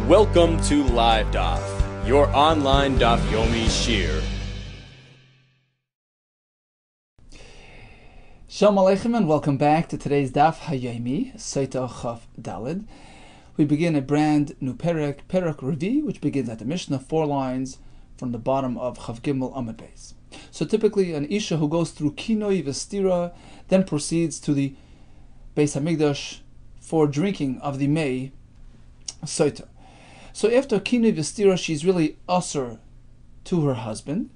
Welcome to Live Daf, your online Daf Yomi Shir. Shalom Aleichem and welcome back to today's Daf Hayomi, SOTAH Chaf Dalid. We begin a brand new Perek Revi, which begins at the Mishnah, 4 lines from the bottom of Chav Gimel Amud Beis. So typically an Isha who goes through Kinoi Vestira then proceeds to the Beis HaMikdash for drinking of the Mei SOTAH. So after Kinoi Vestira, she's really usher to her husband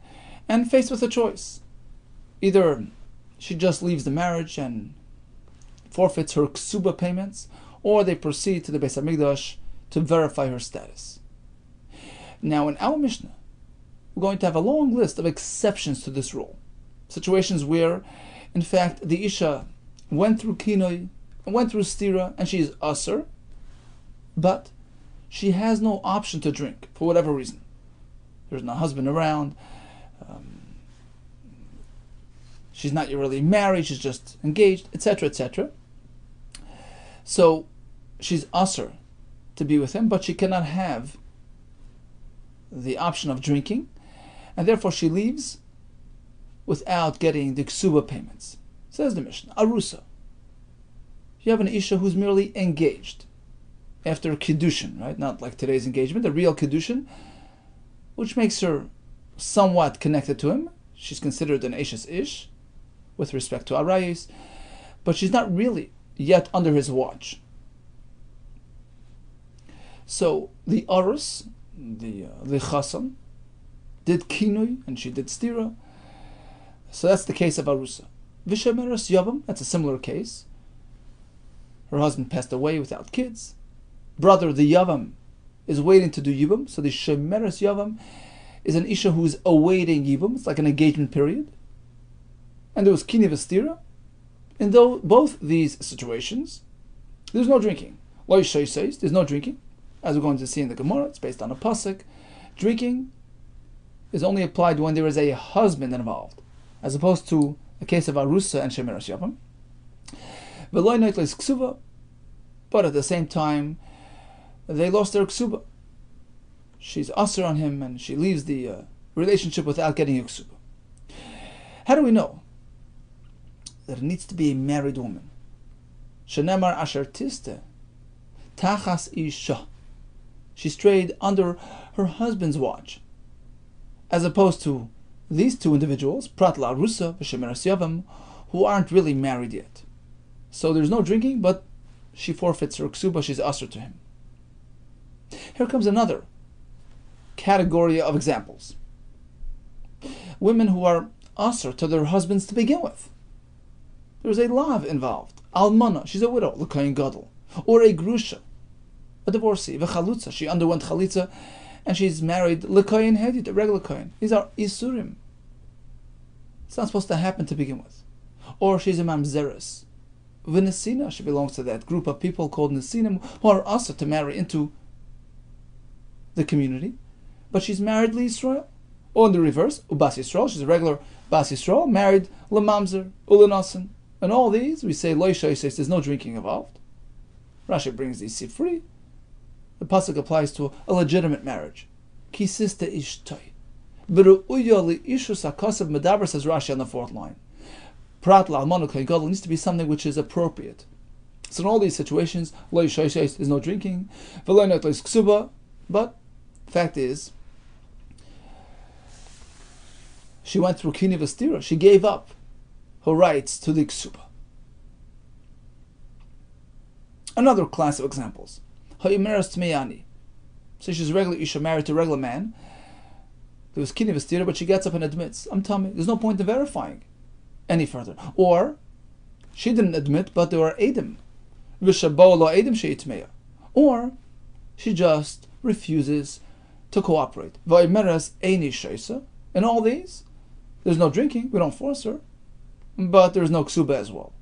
and faced with a choice. Either she just leaves the marriage and forfeits her ksuba payments, or they proceed to the Beis HaMikdash to verify her status. Now in our Mishnah, we're going to have a long list of exceptions to this rule. Situations where, in fact, the Isha went through Kinoi, went through Stira, and she is usher, but she has no option to drink for whatever reason. There's no husband around. She's not really married. She's just engaged, etc., etc. So she's usher to be with him, but she cannot have the option of drinking, and therefore she leaves without getting the ksuba payments. Says the Mishnah, Arusa. You have an Isha who's merely engaged after Kiddushin, right? Not like today's engagement, a real Kiddushin, which makes her somewhat connected to him. She's considered an Eshes Ish with respect to Arayis, but she's not really yet under his watch. So the Arus, the Chasam, did Kinoi and she did Stira. So that's the case of Arusa. Vishemeres Yavam, that's a similar case. Her husband passed away without kids. Brother, the Yavam, is waiting to do Yivam. So the Shemeres Yavam is an Isha who's awaiting Yivam. It's like an engagement period. And there was Kinoi Vestira. In both these situations, there's no drinking. Lo Yishay says there's no drinking. As we're going to see in the Gemara, it's based on a pasuk. Drinking is only applied when there is a husband involved, as opposed to a case of Arusa and Shemeres Yavam. V'lo noitles ksuva, but at the same time, they lost their ksuba. She's usher on him, and she leaves the relationship without getting a ksuba. How do we know that it needs to be a married woman? Shenemar asher tiste tachas isha. She strayed under her husband's watch, as opposed to these two individuals, Pratla Arusa v'Shemeres Yavam, who aren't really married yet. So there's no drinking, but she forfeits her ksuba. She's usher to him. Here comes another category of examples. Women who are usher to their husbands to begin with. There's a lav involved. Almana, she's a widow, l'kayin gadol. Or a grusha, a divorcee, v'chalutza, she underwent chalitza, and she's married l'kayin hedit, a regular kayin. These are isurim. It's not supposed to happen to begin with. Or she's a mamzeres. V'nesina, she belongs to that group of people called nesinim who are usher to marry into the community, but she's married Yisrael. Or in the reverse, Ubas Yisrael, she's a regular Bas Yisrael, married Lamamzer, Ulanasan. And all these, we say, Lo Yishay says there's no drinking involved. Rashi brings these sifri. The pasuk applies to a legitimate marriage. Ki siste ishtoi. V'ru'uya li ishus hakasav medaber, says Rashi on the 4th line. Prat la'almanu kayin gadol needs to be something which is appropriate. So in all these situations, Lo Yishay says there's no drinking. V'lo noitles ksuba. But fact is, she went through Kinoi Vestira. She gave up her rights to the ksuba. Another class of examples. Ha'imeres Tmeyani. So she's a regular Isha married to a regular man. There was Kinoi Vestira, but she gets up and admits, I'm tummy. There's no point in verifying any further. Or she didn't admit, but there were Edim. V'shabou lo Edim she'itmeya. Or she just refuses to cooperate. Va'imeres eini shaisa. In all these, there's no drinking. We don't force her, but there's no ksuba as well.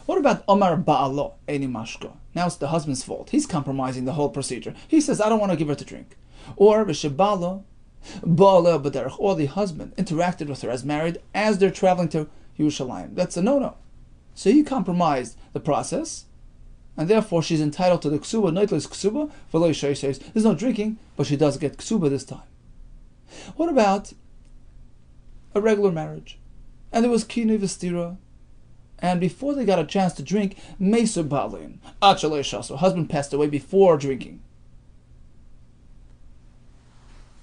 What about Omar Ba'alo eini mashka? Now it's the husband's fault. He's compromising the whole procedure. He says, I don't want to give her to drink. Or v'shebalo ba'alo b'derech, or the husband interacted with her as married as they're traveling to Yerushalayim. That's a no-no. So he compromised the process, and therefore she's entitled to the ksuba, noitlis ksuba, v'lo yishayis. There's no drinking, but she does get ksuba this time. What about a regular marriage? And there was kinui v'stira, and before they got a chance to drink, mesu balin, achalei shasu, husband passed away before drinking.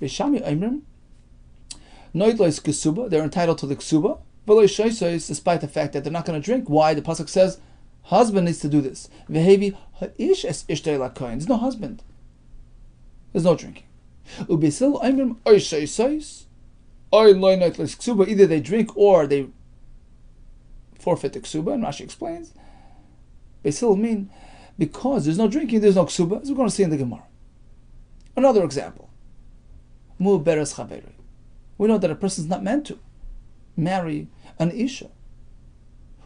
Bishami Aimrim, noitlis ksuba, they're entitled to the ksuba, v'lo yishayis, despite the fact that they're not going to drink. Why? The pasuk says, husband needs to do this. V'hevi ha'ish es ishtei lakayin. There's no husband. There's no drinking. Ubisil Aimrim oishayis, oy loy noitlis ksuba. Either they drink or they forfeit the ksuba, and Rashi explains. Basil mean because there's no drinking, there's no ksuba, as we're going to see in the Gemara. Another example. Mu beres chaveri. We know that a person's not meant to marry an isha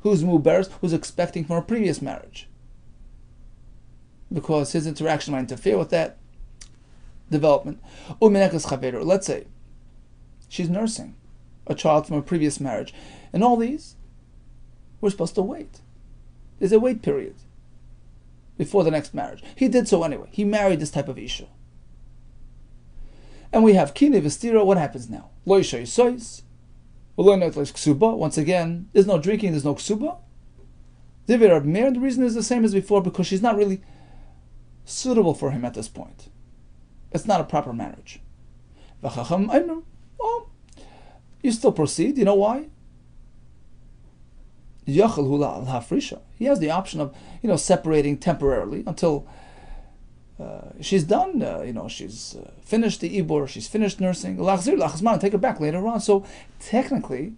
who's mu beres, who's expecting from a previous marriage, because his interaction might interfere with that development. Uminekas chaveri. Let's say she's nursing a child from a previous marriage, and all these we're supposed to wait. There's a wait period before the next marriage. He did so anyway. He married this type of isha. And we have kine v'stira. What happens now? Lo isha yisois. Once again, there's no drinking, there's no ksuba. Divir Rab Meir, and the reason is the same as before, because she's not really suitable for him at this point. It's not a proper marriage. V'chacham, you still proceed. You know why? He has the option of, separating temporarily until she's done. She's finished the ibur, she's finished nursing. Take her back later on. So technically,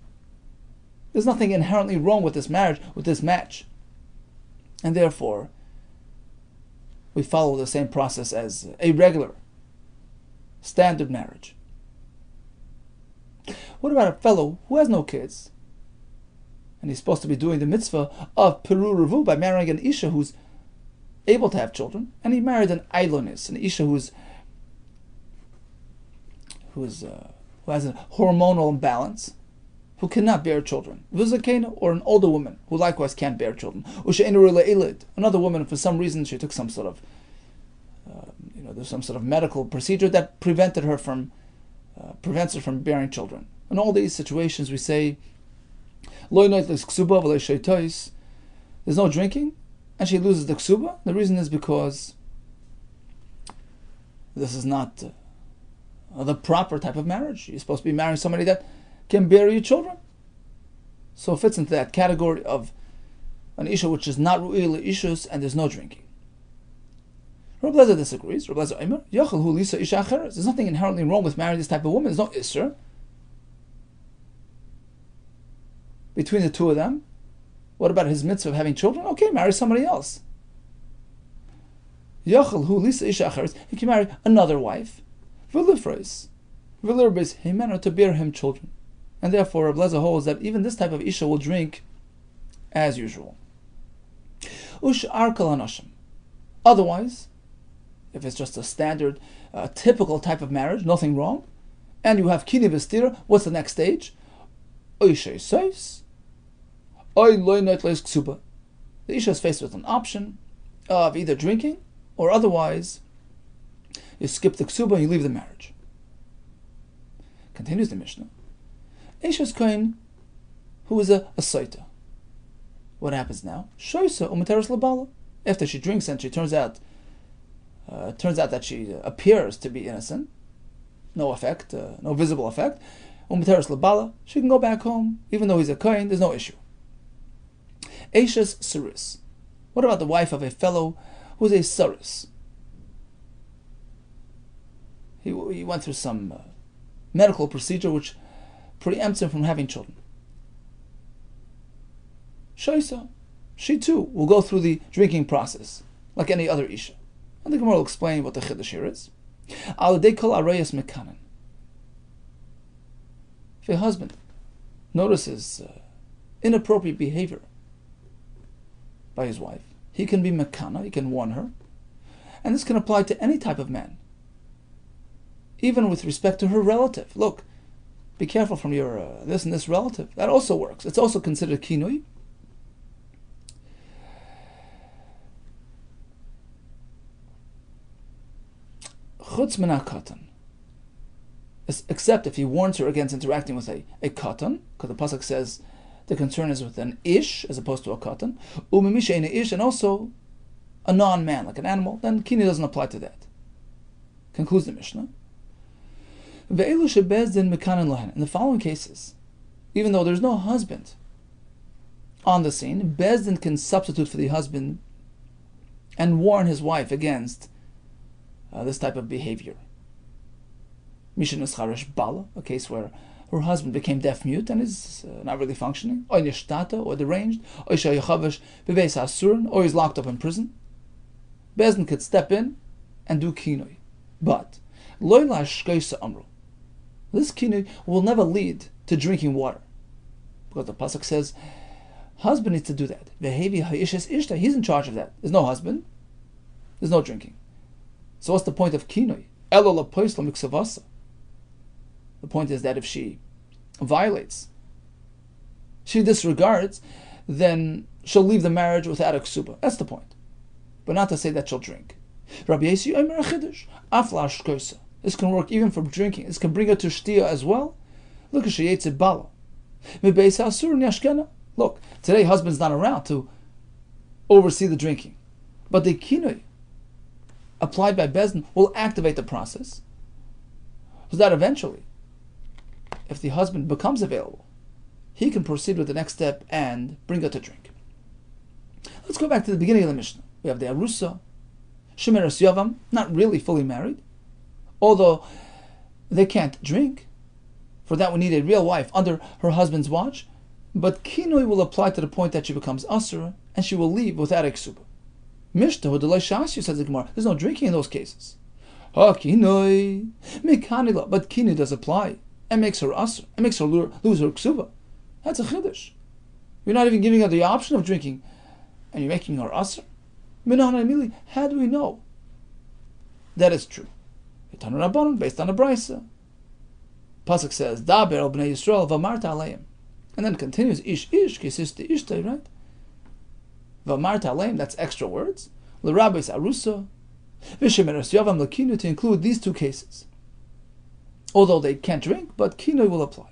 there's nothing inherently wrong with this marriage, with this match, and therefore we follow the same process as a regular, standard marriage. What about a fellow who has no kids? And he's supposed to be doing the mitzvah of Peru Revu by marrying an Isha who's able to have children. And he married an Ailonis, an Isha who has a hormonal imbalance, who cannot bear children. Vizakena, or an older woman who likewise can't bear children. Another woman, for some reason, she took some sort of, there's some sort of medical procedure that prevents her from bearing children. In all these situations, we say, there's no drinking, and she loses the ksuba. The reason is because this is not the proper type of marriage. You're supposed to be marrying somebody that can bear you children. So it fits into that category of an isha which is not ru'il ishus, and there's no drinking. Rabbi Lezer disagrees. Rabbi Lezer Omer, Yachal hu lisa isha acheres. There's nothing inherently wrong with marrying this type of woman. There's no isser between the two of them. What about his mitzvah of having children? Okay, marry somebody else. Yachal hu lisa isha acheres. He can marry another wife. V'lifreis. V'lirbis himena, to bear him children. And therefore, Rabbi Lezer holds that even this type of isha will drink as usual. Ush'ar kol hanashim. Otherwise, if it's just a standard, typical type of marriage, nothing wrong, and you have kini v'stira, what's the next stage? Oishay seis. Oy loy noitles ksuba. The isha is faced with an option of either drinking, or otherwise, you skip the ksuba and you leave the marriage. Continues the Mishnah. Isha's kohen, who is a SOTAH. What happens now? Shoysa umateres labala. After she drinks and she turns out that she appears to be innocent, no effect, no visible effect, umateres labala, she can go back home, even though he's a kohen, there's no issue. Eishes saris. What about the wife of a fellow who's a saris? He went through some medical procedure which preempts him from having children. Shoysa, she too will go through the drinking process like any other isha. And the Gemara will explain what the chiddush here is. Al-dei kol arayas mekanan. If a husband notices inappropriate behavior by his wife, he can be mekana, he can warn her. And this can apply to any type of man, even with respect to her relative. Look, be careful from your this and this relative. That also works. It's also considered kinui. chutz min hakatan. Except if he warns her against interacting with a katan, because the pasuk says the concern is with an ish as opposed to a katan, u'mimisha in a ish, and also a non-man, like an animal, then kini doesn't apply to that. Concludes the Mishnah. In the following cases, even though there's no husband on the scene, Bezdin can substitute for the husband and warn his wife against this type of behavior. Mishnah Scharish Bala, a case where her husband became deaf-mute and is not really functioning, or nishtata, or deranged, or or he's locked up in prison. Bezdin could step in and do kinoi. But this kinoi will never lead to drinking water, because the pasuk says husband needs to do that. He's in charge of that. There's no husband, there's no drinking. So what's the point of kinoi? The point is that if she violates, she disregards, then she'll leave the marriage without a ksuba. That's the point. But not to say that she'll drink. Rabbi Yehuda, this can work even for drinking. This can bring her to shtia as well. Look at sheyetze bala. Look, today husband's not around to oversee the drinking, but the kinoi applied by Bezdin will activate the process, so that eventually, if the husband becomes available, he can proceed with the next step and bring her to drink. Let's go back to the beginning of the Mishnah. We have the Arusa, Shemeres Yavam, not really fully married, although they can't drink. For that we need a real wife under her husband's watch, but kinoi will apply to the point that she becomes asura and she will leave without a ksuba. Mishtahu delay shasyu, says the Gemara. There's no drinking in those cases. Ha kinoi mikanila, but kinoi does apply and makes her asura and makes her lose her ksuba. That's a chiddush. You're not even giving her the option of drinking, and you're making her asura. Minhan, how do we know that is true? Based on the brisa. Pasuk says, Daber al bnei Yisrael v'amarta aleim. And then it continues, Ish kisisti ishtay, right? V'amarta aleim, that's extra words. L'rabbeis arusa, v'shemeres yavam l'kinu, to include these two cases. Although they can't drink, but kinoi will apply.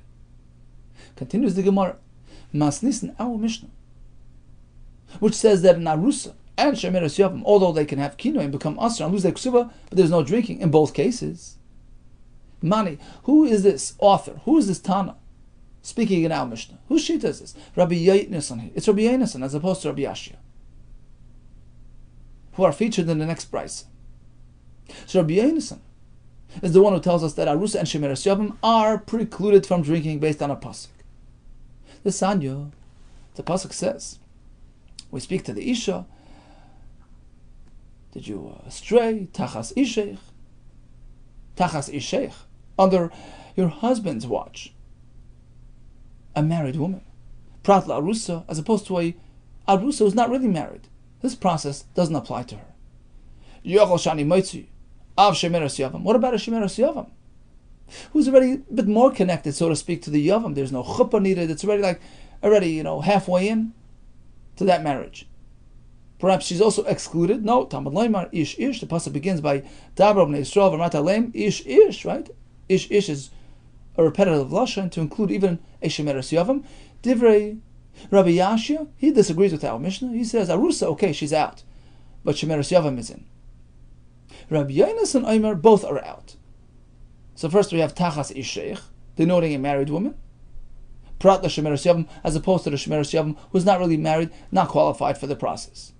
Continues the Gemara, Masnis in our Mishnah, which says that in arusa and shemeres yavam, although they can have kinoi and become asr and lose their ksuba, but there's no drinking in both cases. Mani, who is this author? Who is this Tana? Speaking in our Mishnah. Whose shita is this? Rabbi Yehuda. It's Rabbi Yehuda as opposed to Rabbi Yashia, who are featured in the next brisa. So Rabbi Yehuda is the one who tells us that Arusa and Shemeres Yavam are precluded from drinking based on a pasuk. The Sanyo, the pasuk says, we speak to the Isha, did you stray? Tachas Isheich. Tachas Isheich. Under your husband's watch. A married woman. Pratla Arusa, as opposed to a Arusa who's not really married. This process doesn't apply to her. Yochel Shani Moitzi. Av Shemeres Yavam. What about a Shemeres Yavam? Who's already a bit more connected, so to speak, to the Yavam. There's no chuppah needed. It's already halfway in to that marriage. Perhaps she's also excluded. No, Tamad Loimar, Ish Ish. The pasuk begins by Dabra b'nei Yisrael v'Amarta Aleim, Ish Ish, right? Ish Ish is a repetitive lashon to include even a Shemeres Yavam. Divrei Rabbi Yashia, he disagrees with our Mishnah. He says, Arusa, okay, she's out, but Shemeres Yavam is in. Rabbi Yehuda and Omer both are out. So first we have Tachas Isheich, denoting a married woman. Prat the Shemeres Yavam, as opposed to the Shemeres Yavam, who's not really married, not qualified for the process.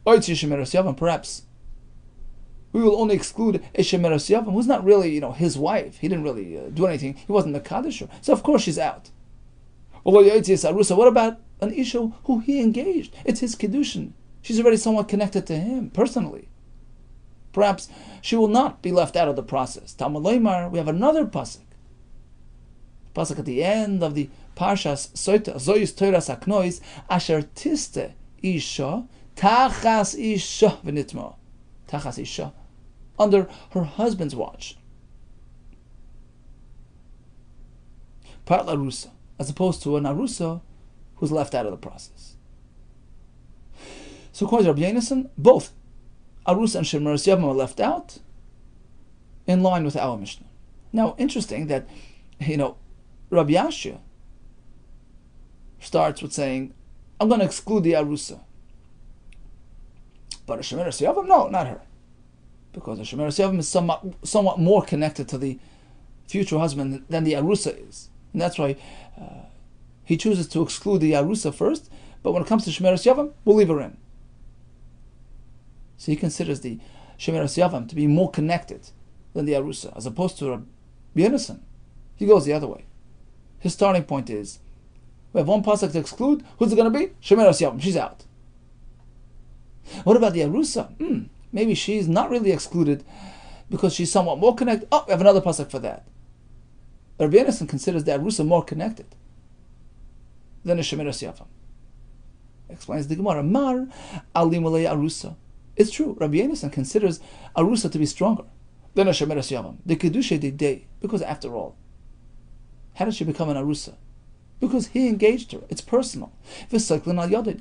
Oitzi Shemeres Yavam, perhaps we will only exclude a Shemeres Yavam who's not really, his wife. He didn't really do anything. He wasn't the Kaddisher. So of course she's out. What about an Isha who he engaged? It's his Kiddushin. She's already somewhat connected to him personally. Perhaps she will not be left out of the process. Talmud Loimar, we have another pasuk. Pasuk at the end of the Parshas SOTAH, Zoyis Toras Aknois, Asher Tiste Isha, Tachas Isha v'nitma. Tachas Isha, under her husband's watch. Part Arusa, as opposed to an Arusa who's left out of the process. So according to Rabbi Yehuda, both Arusa and Shemeres Yavam are left out, in line with our Mishnah. Now, interesting that, Rabbi Yashia starts with saying, I'm going to exclude the Arusa. But a Shemeres Yavam, no, not her. Because the Shemeres Yavam is somewhat more connected to the future husband than the Arusa is. And that's why he chooses to exclude the Arusa first, but when it comes to Shemeres Yavam, we'll leave her in. So he considers the Shemeres Yavam to be more connected than the Arusa, as opposed to Rabbi Yehuda. He goes the other way. His starting point is, we have one pasuk to exclude. Who's it going to be? Shemeres Yavam. She's out. What about the Arusa? Maybe she's not really excluded because she's somewhat more connected. Oh, we have another pasuk for that. Rabbi Yehuda considers the Arusa more connected than a Shemeres Yavam. Explains the Gemara. Mar alim alei Arusa. It's true. Rabbi Yehuda considers Arusa to be stronger than a Shemeres Yavam. The Kedusha de Day. Because after all, how did she become an Arusa? Because he engaged her. It's personal. Not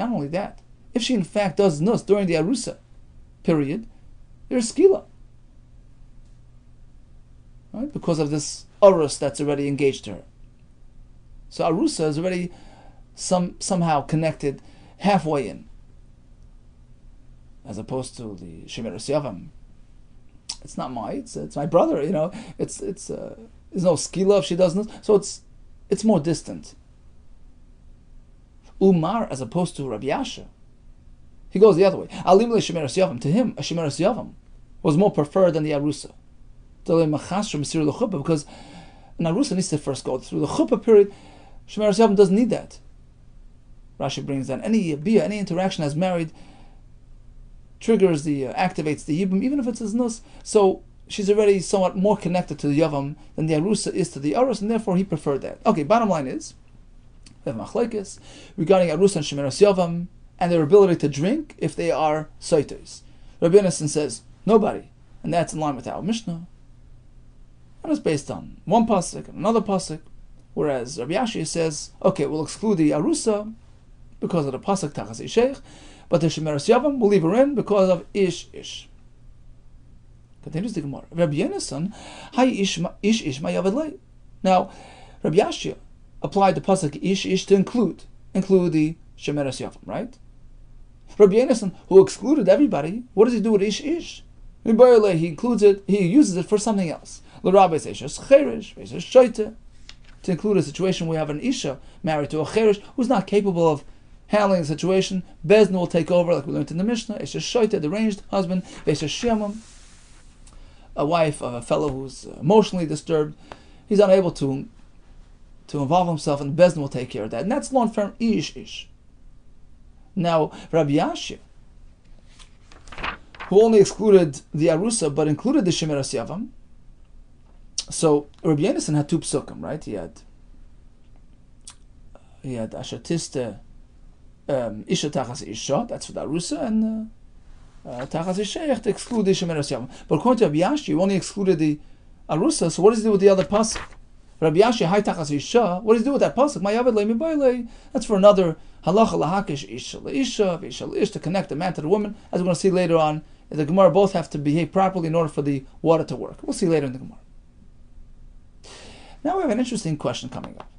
only that, if she in fact does nus during the Arusa period, there's skila. Right? Because of this Arus that's already engaged to her. So Arusa is already somehow connected halfway in. As opposed to the Shemeres Yavam. It's not it's my brother, It's there's no skila if she does nus. So it's more distant. Umar, as opposed to Rabbi Yasha, he goes the other way. Alim le Shemeres Yavam. To him, a Shemeres Yavam was more preferred than the Arusa. Because an Arusa needs to first go through the Chuppah period. Shemeres Yavam doesn't need that. Rashi brings down any interaction as married triggers activates the Yibum, even if it's his nus. So she's already somewhat more connected to the Yavam than the Arusa is to the Arus, and therefore he preferred that. Okay, bottom line is, we have machlekes regarding Arusa and Shemeres Yavam and their ability to drink if they are SOTAHs. Rabbi Yehuda says, nobody. And that's in line with our Mishnah. And it's based on one pasuk and another pasuk. Whereas Rabbi Yashia says, okay, we'll exclude the Arusa because of the pasuk Tachas Isheich, but the Shemeres Yavam will leave her in because of Ish. Continues the Gemara. Rabbi Yehuda, Hay Ish Ma Yaved Lei. Now, Rabbi Yashia applied the pasuk Ish to include the Shemeres Yavam, right? Rabbi Yehuda, who excluded everybody, what does he do with Ish? He includes it, he uses it for something else. To include a situation where we have an Isha married to a Cherish who's not capable of handling the situation. Bezdin will take over, like we learned in the Mishnah. Isha Shoita, the arranged husband. Isha Shemam, a wife of a fellow who's emotionally disturbed. He's unable to involve himself, and Bezdin will take care of that. And that's long term Ish. Now, Rabbi Yashia, who only excluded the Arusa but included the Shemeres Yavam. So Rabbi Yehuda had two psukim, right? He had Ashatiste Isha Tachas Isha, that's for the Arusa, and Tachas Isha to exclude the Shemeres Yavam. But according to Rabbi Yashia, you only excluded the Arusa, so what does he do with the other pasuk? Rabbi Yashia, Hay Tachas Isha, what does he do with that pasuk? Ma'yaved le mibayle. That's for another halacha lahakish Isha leisha, Isha leish, to connect the man to the woman, as we're going to see later on. The Gemara both have to behave properly in order for the water to work. We'll see later in the Gemara. Now we have an interesting question coming up.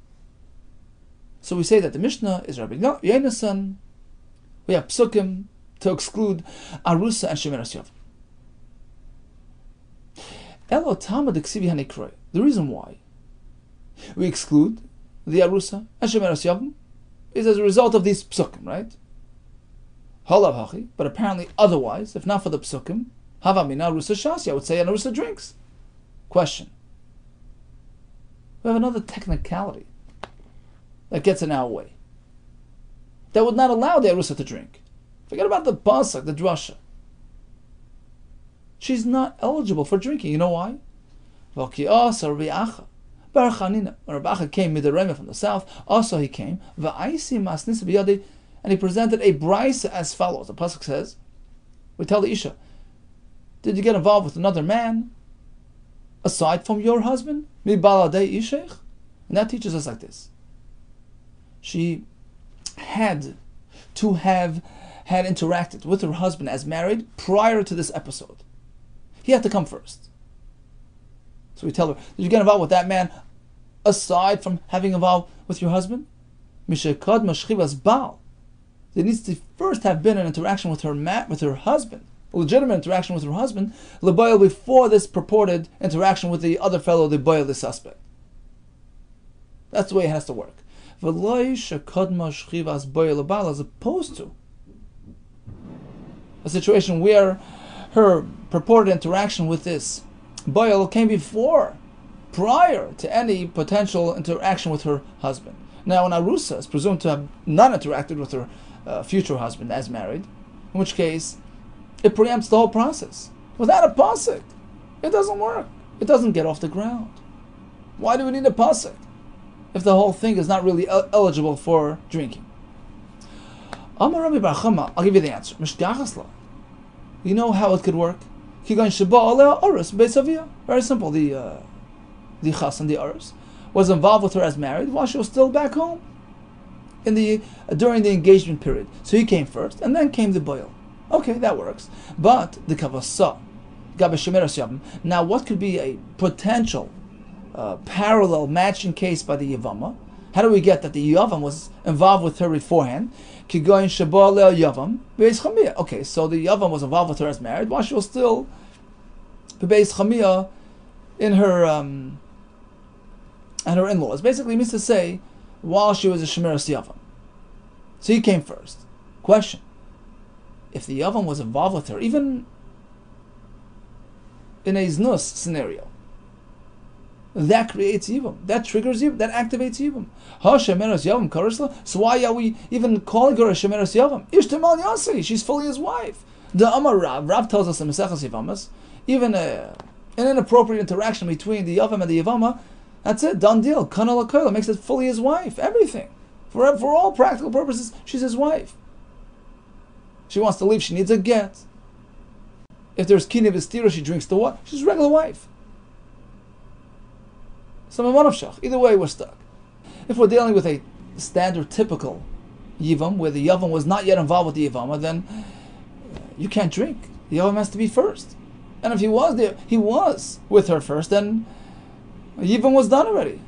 So we say that the Mishnah is Rabbi Yehuda. We have psukim to exclude Arusa and Shemeres Yavam. Elo Tama d'Ksivi Hanikroy. The reason why we exclude the Arusa and Shemeres Yavam is as a result of these psukim, right? Halav hachi, but apparently otherwise, if not for the psukim, Havamina Arusa Shasi, I would say an Arusa drinks. Question. We have another technicality that gets in our way. That would not allow the Arusa to drink. Forget about the pasuk, the drasha. She's not eligible for drinking. You know why? When Rabbi Acha came Midarema from the south, also he came, and he presented a brisa as follows. The pasuk says, we tell the Isha, did you get involved with another man aside from your husband? And that teaches us like this. She had to have had interacted with her husband as married prior to this episode. He had to come first. So we tell her, did you get involved with that man aside from having involved with your husband? Mishakad mashchivas Baal. There needs to first have been an interaction with her husband, a legitimate interaction with her husband, lebayil, before this purported interaction with the other fellow, the bayil, the suspect. That's the way it has to work. V'loi shakad mashchivas bayil Baal, as opposed to a situation where her purported interaction with this bayil came prior to any potential interaction with her husband. Now, an arusa is presumed to have not interacted with her future husband as married, in which case it preempts the whole process. Without a pasuk, it doesn't work. It doesn't get off the ground. Why do we need a pasuk if the whole thing is not really eligible for drinking? Amar Rabbi Bar Chama, I'll give you the answer. You know how it could work? Very simple. The chassan, the aris, was involved with her as married while she was still back home during the engagement period. So he came first, and then came the boil. Okay, that works. But the kavasa, gabe shemeras yavam. Now, what could be a potential parallel matching case by the yavama? How do we get that the yavam was involved with her beforehand? Kigoyin sheba le yavam beis chamia. Okay, so the yavam was involved with her as married while she was still beis chamia in her and her in-laws. Basically, means to say, while she was a shemeras yavam. So he came first. Question: if the yavam was involved with her, even in a znus scenario, that creates yivam, that triggers yivam, that activates yivam. Ha shemeras yavam karisla. So why are we even calling her a shemeras yavam? Ishtamal yasei, she's fully his wife. The Amar Rav tells us in Maseches Yevamas, even an inappropriate interaction between the yavam and the yavama, that's it, done deal. Kana l'koila makes it fully his wife. Everything, for all practical purposes, she's his wife. She wants to leave, she needs a get. If there's kine v'stira, she drinks the water. She's a regular wife. Either way, we're stuck. If we're dealing with a standard, typical yivam, where the yavam was not yet involved with the yavama, then you can't drink. The yavam has to be first. And if he was there, he was with her first, then yivam was done already.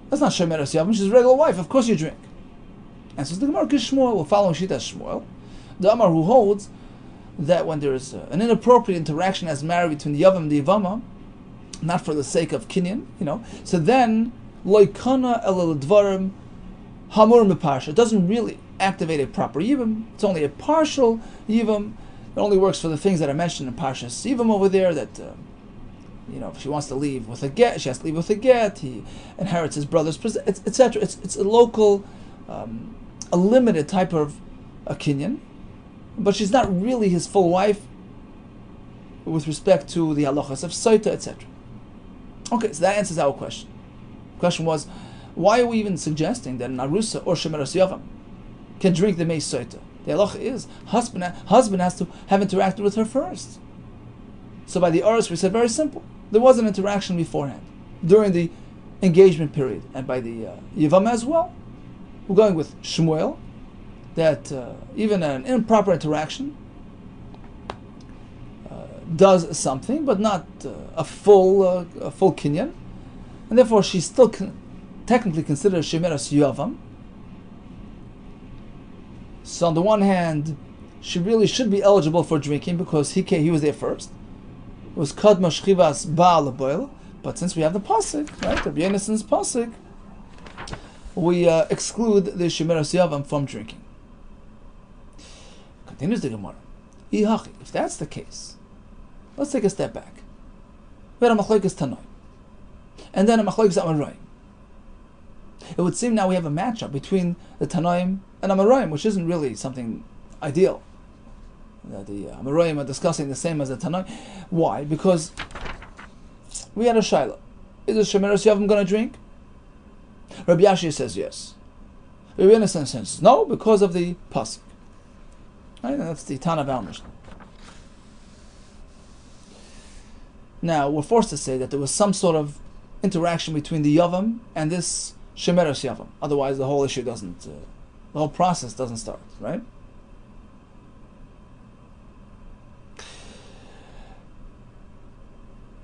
That's not shemeras yavam. She's a regular wife. Of course you drink. And so the Gemara Shmuel, we're following Shita Shmuel, the Amar who holds that when there is an inappropriate interaction as married between the yavam and the yavama, not for the sake of kinyan, so then loikana el dvarim hamur meparsha. It doesn't really activate a proper yivam. It's only a partial yivam. It only works for the things that are mentioned in Parshas Yivam over there. That if she wants to leave with a get, she has to leave with a get. He inherits his brother's, etc. It's a local, a limited type of a kinyan, but she's not really his full wife with respect to the halachas of SOTAH, etc. Okay, so that answers our question. The question was, why are we even suggesting that an arusa or shemeras yavam can drink the mei SOTAH? The halacha is husband has to have interacted with her first. So by the aris we said very simple. There was an interaction beforehand during the engagement period, and by the yavam as well. We're going with Shmuel that even an improper interaction does something, but not a full kinyan, and therefore she's still technically considered shemeras yavam. So on the one hand, she really should be eligible for drinking because he was there first. It was kad mashchivas Baal boil, but since we have the pasuk, right, the Rabbi Yonason's pasuk, we exclude the shemeras yavam from drinking. Continues the Gemara. If that's the case, let's take a step back. We had a machlokes Tanoim, and then a machlokes Amoraim. It would seem now we have a matchup between the Tanoim and Amoraim, which isn't really something ideal. The Amoraim are discussing the same as the Tanoim. Why? Because we had a shaila. Is the shemeras yavam going to drink? Rabbi Yashi says yes. Rabbi Yehuda says no, because of the pasuk. Right? That's the Tana of our Mishnah. Now, we're forced to say that there was some sort of interaction between the yavam and this shemeras yavam. Otherwise, the whole issue doesn't, the whole process doesn't start, right?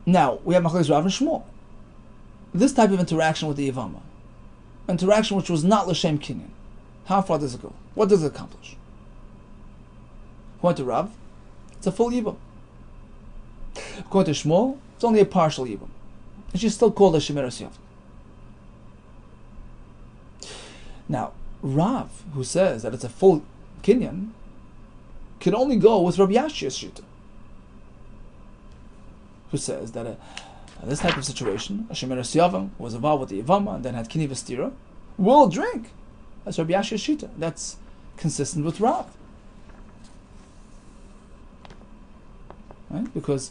Now, we have machlokes Rav and Shmuel. this type of interaction with the Yavama, interaction which was not L'Shem Kinyan, how far does it go? What does it accomplish? According to Rav, it's a full Yibam. According to Shmuel, it's only a partial Yibam. And she's still called a Shemeres Yavam. Now, Rav, who says that it's a full Kinyan, can only go with Rabbi Yashia's Shita, who says that this type of situation, a Shemeres Yavam was involved with the Yavama and then had Kini Vestira, will drink. That's Rabbi Yashia's Shita. That's consistent with Rav. Right? Because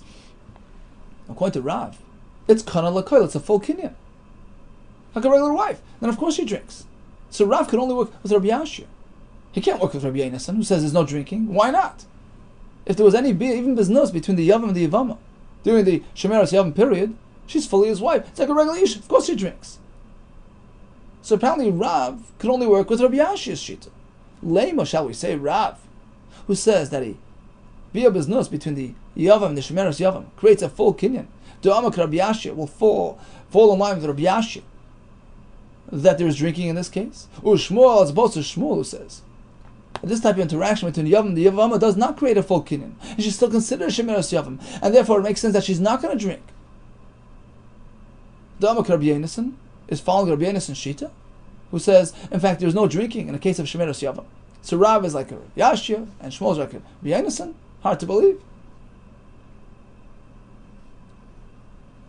according to Rav, it's Kana L'Koil, it's a full Kinyan. Like a regular wife. Then of course she drinks. So Rav can only work with Rabbi Yashia. He can't work with Rabbi Yehuda, who says there's no drinking. Why not? If there was any even business between the Yavam and the Yavama during the Shemeres Yavam period, she's fully his wife. It's like a regular Isha. Of course she drinks. So apparently Rav could only work with Rabbi Yashia's Shita. Lema, shall we say, Rav, who says that he be a business between the Yavam and the Shemeres Yavam creates a full Kinyan. Du'amak Rabbi Yashia will fall in line with Rabbi Yashia that there is drinking in this case. Shmuel, as opposed to Shmuel, who says this type of interaction between the Yavam and the Yavama does not create a full Kinyan. And she's still considered Shemeres Yavam. And therefore it makes sense that she's not going to drink. Du'amak Rabbi Yehuda is following Rabbi Yehuda's Shita, who says, in fact, there's no drinking in the case of Shemeres Yavam. So Rav is like a Yashia, and Shmuel is like a Rabbi Yehuda. Hard to believe.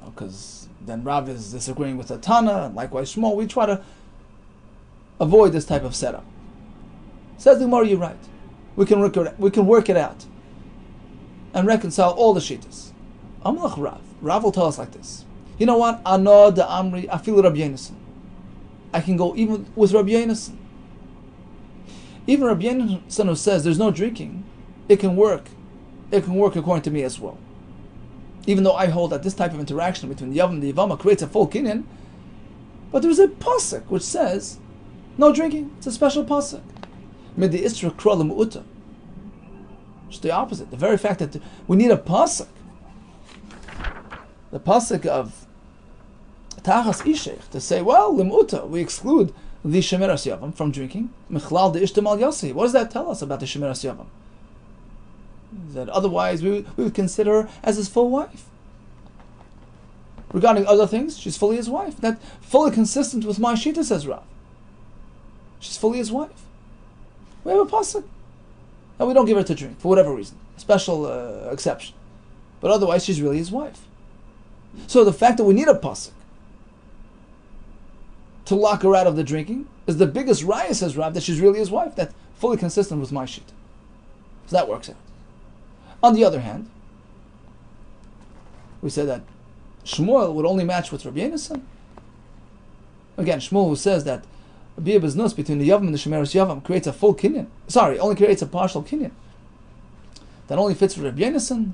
Because then Rav is disagreeing with the Tana, and likewise Shmuel. We try to avoid this type of setup. Says the Gemara, you're right. We can work it out and reconcile all the Shittas. Amalach Rav. Rav will tell us like this. You know what? Ana da Amri, I feel Rabbi Yehuda. I can go even with Rabbi Yehuda. Even Rabbi Yehuda, who says there's no drinking, it can work. It can work according to me as well. Even though I hold that this type of interaction between the Yavam and the Yavama creates a full Kinyan, but there's a pasuk which says no drinking. It's a special pasuk. Midi isra krola mu'uta. It's the opposite. The very fact that we need a pasuk, the pasuk of Tachas Ishech, to say, well, limuta, we exclude the Shemeres Yavam from drinking. Michlal de ishtem al yasi. What does that tell us about the Shemeres Yavam? That otherwise we would consider her as his full wife. Regarding other things, she's fully his wife. That's fully consistent with my Shita, says Rav. She's fully his wife. We have a pasuk, and we don't give her to drink for whatever reason, a special exception. But otherwise, she's really his wife. So the fact that we need a pasuk to lock her out of the drinking is the biggest raya, says Rav, that she's really his wife. That's fully consistent with my Shita. So that works out. On the other hand, we said that Shmuel would only match with Rabbi Yehuda. Again, Shmuel, who says that Bia Biznus between the Yavam and the Shemeres Yavam creates a full Kinyan. Sorry, only creates a partial Kinyan. That only fits with Rabbi Yehuda.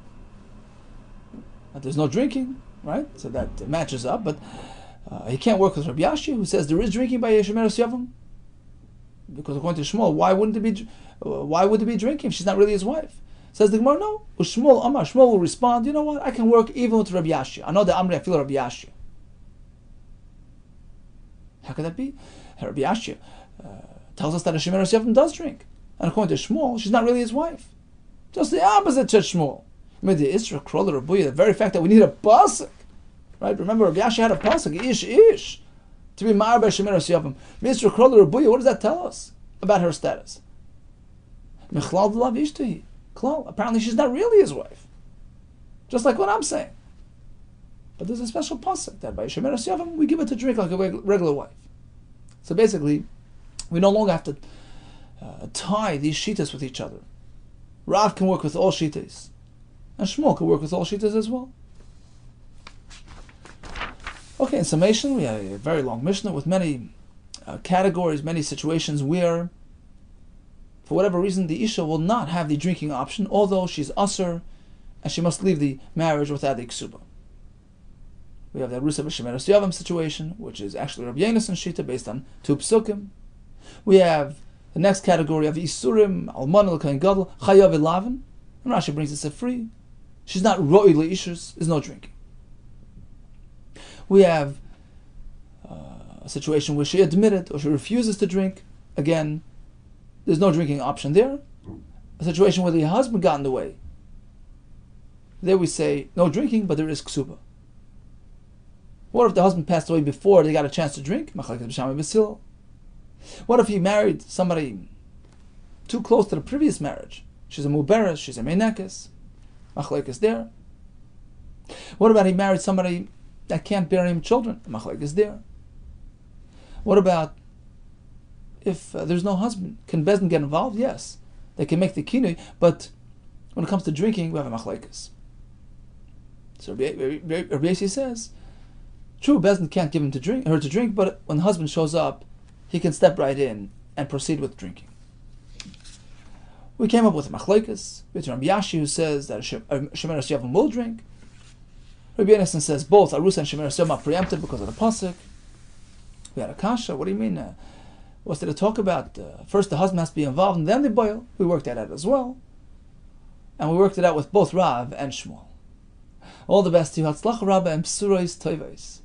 That there's no drinking, right? So that matches up. But he can't work with Rabbi Yashia, who says there is drinking by Shemeres Yavam. Because according to Shmuel, why would it be drinking if she's not really his wife? Says the Gemara, no. Shmuel Amar, Shmuel will respond, you know what? I can work even with Rabbi Yashia. I know that Amri, I feel Rabbi Yashia. How could that be? Rabbi Yashia tells us that a Shemeres Yavam does drink. And according to Shmuel, she's not really his wife. Just the opposite to Shmuel. The very fact that we need a pasuk, right? Remember, Rabbi Yashia had a pasuk, ish, to be married by Shemeres Yavam. Mr. Kroller Rabuya, what does that tell us about her status? Mechlal de lav ishtahi. Apparently she's not really his wife. Just like what I'm saying. But there's a special pasuk that by Shemeres Yavam we give it to drink like a regular wife. So basically, we no longer have to tie these shitas with each other. Rav can work with all shitas, and Shmuel can work with all shitas as well. Okay, in summation, we have a very long Mishnah with many categories, many situations where, for whatever reason, the Isha will not have the drinking option, although she's Asr, and she must leave the marriage without the Ksuba. We have the Rusa B'Shemeres Yavam situation, which is actually Rabbi Yehuda and Shita based on two psukim. We have the next category of Isurim, Alman L'Kain Gadol, Chayav Elaven, and Rashi brings it free. She's not Ro'i L'Ishus, there's no drinking. We have A situation where she admitted or she refuses to drink, again, there's no drinking option there. A situation where the husband got in the way, there we say no drinking, but there is ksuba. What if the husband passed away before they got a chance to drink? What if he married somebody too close to the previous marriage? She's a muberes, she's a meinekes. Machlekes there. What about he married somebody that can't bear him children? Machlekes there. What about if there's no husband? Can Bezdin get involved? Yes. They can make the kinui, but when it comes to drinking, we have a machlekes. So Rabbi Yossi says, true, Bezdin can't give her to drink, but when the husband shows up, he can step right in and proceed with drinking. We came up with a machlekes with Rabbi Yashi, who says that Shemeres Yavam will drink. Rabbi Yonasan says both Arusa and Shemeres Yavam are preempted because of the pasuk. We had a kasha. What do you mean? What's there to talk about? First, the husband has to be involved, and then the boil. We worked that out as well, and we worked it out with both Rav and Shmuel. All the best to you. Hatzlach Rabba and Psuros Toivos.